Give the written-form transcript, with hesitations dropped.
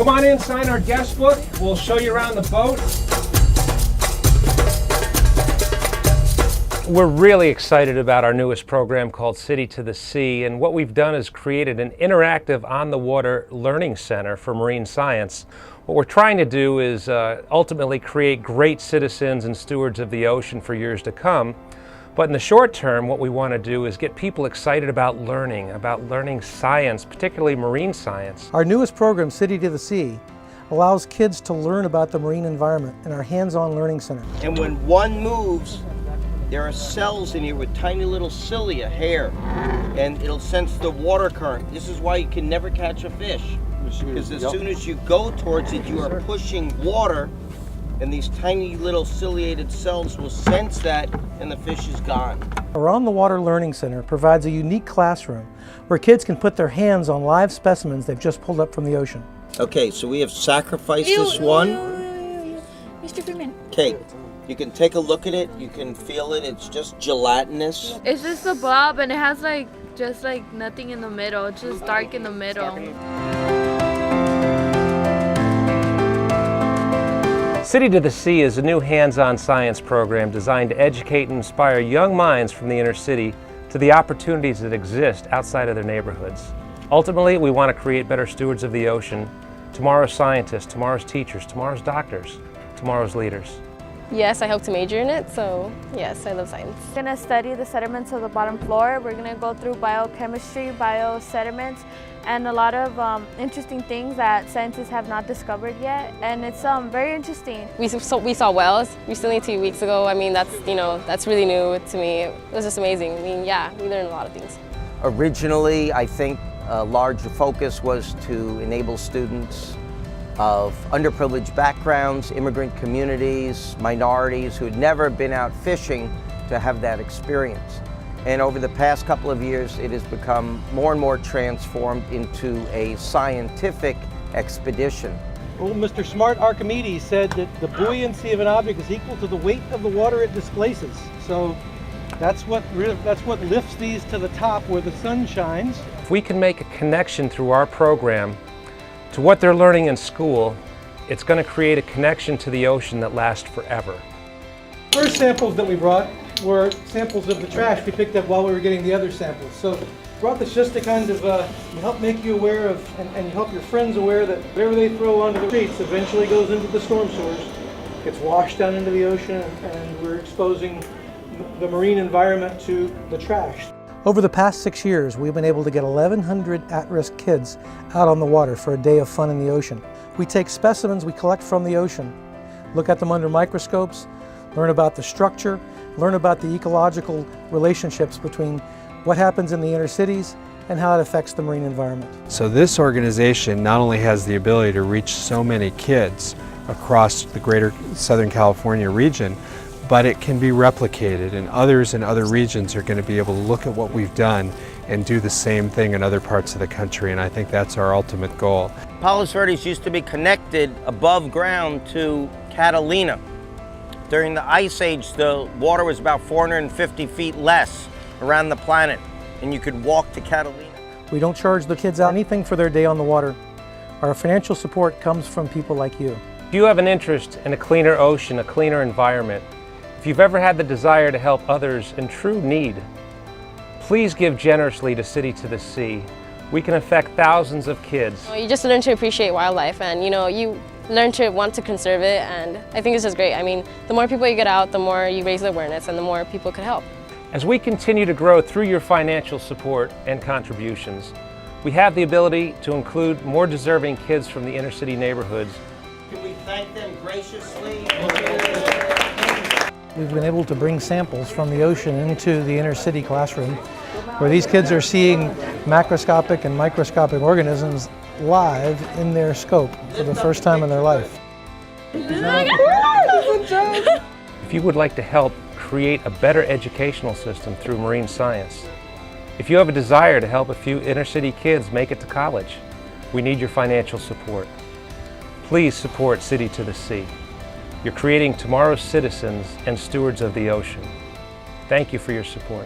Come on in, sign our guest book. We'll show you around the boat. We're really excited about our newest program called City2 Sea, and what we've done is created an interactive on-the-water learning center for marine science. What we're trying to do is ultimately create great citizens and stewards of the ocean for years to come. But in the short term, what we want to do is get people excited about learning science, particularly marine science. Our newest program, City2 Sea, allows kids to learn about the marine environment in our hands-on learning center. And when one moves, there are cells in here with tiny little cilia, hair, and it'll sense the water current. This is why you can never catch a fish, because as soon as you go towards it, you are pushing water, and these tiny little ciliated cells will sense that, and the fish is gone. Our On-the-Water Learning Center provides a unique classroom where kids can put their hands on live specimens they've just pulled up from the ocean. Okay, so we have sacrificed this one. Mr. Freeman. Okay. You can take a look at it, you can feel it, it's just gelatinous. It's just a blob and it has just nothing in the middle. It's just dark in the middle. City2 Sea is a new hands-on science program designed to educate and inspire young minds from the inner city to the opportunities that exist outside of their neighborhoods. Ultimately, we want to create better stewards of the ocean, tomorrow's scientists, tomorrow's teachers, tomorrow's doctors, tomorrow's leaders. Yes, I hope to major in it, so yes, I love science. We're going to study the sediments of the bottom floor. We're going to go through biochemistry, biosediments, and a lot of interesting things that scientists have not discovered yet, and it's very interesting. We saw whales recently 2 weeks ago. I mean, that's really new to me. It was just amazing. I mean, yeah, we learned a lot of things. Originally, I think a large focus was to enable students of underprivileged backgrounds, immigrant communities, minorities who had never been out fishing to have that experience. And over the past couple of years, it has become more and more transformed into a scientific expedition. Well, Mr. Smart Archimedes said that the buoyancy of an object is equal to the weight of the water it displaces. So that's what lifts these to the top where the sun shines. If we can make a connection through our program to what they're learning in school, it's going to create a connection to the ocean that lasts forever. First samples that we brought were samples of the trash we picked up while we were getting the other samples. So brought this just to kind of help make you aware of, and help your friends aware that whatever they throw onto the streets eventually goes into the storm sewers, gets washed down into the ocean, and we're exposing the marine environment to the trash. Over the past 6 years, we've been able to get 1,100 at-risk kids out on the water for a day of fun in the ocean. We take specimens we collect from the ocean, look at them under microscopes, learn about the structure, learn about the ecological relationships between what happens in the inner cities and how it affects the marine environment. So this organization not only has the ability to reach so many kids across the greater Southern California region, but it can be replicated, and others in other regions are going to be able to look at what we've done and do the same thing in other parts of the country, and I think that's our ultimate goal. Palos Verdes used to be connected above ground to Catalina. During the Ice Age, the water was about 450 feet less around the planet, and you could walk to Catalina. We don't charge the kids anything for their day on the water. Our financial support comes from people like you. If you have an interest in a cleaner ocean, a cleaner environment, if you've ever had the desire to help others in true need, please give generously to City2 Sea. We can affect thousands of kids. You just learn to appreciate wildlife, and you learn to want to conserve it, and I think this is great. I mean, the more people you get out, the more you raise the awareness and the more people could help. As we continue to grow through your financial support and contributions, we have the ability to include more deserving kids from the inner city neighborhoods. Can we thank them graciously? We've been able to bring samples from the ocean into the inner city classroom where these kids are seeing macroscopic and microscopic organisms live in their scope for the first time in their life. If you would like to help create a better educational system through marine science, if you have a desire to help a few inner city kids make it to college, we need your financial support. Please support City2 Sea. You're creating tomorrow's citizens and stewards of the ocean. Thank you for your support.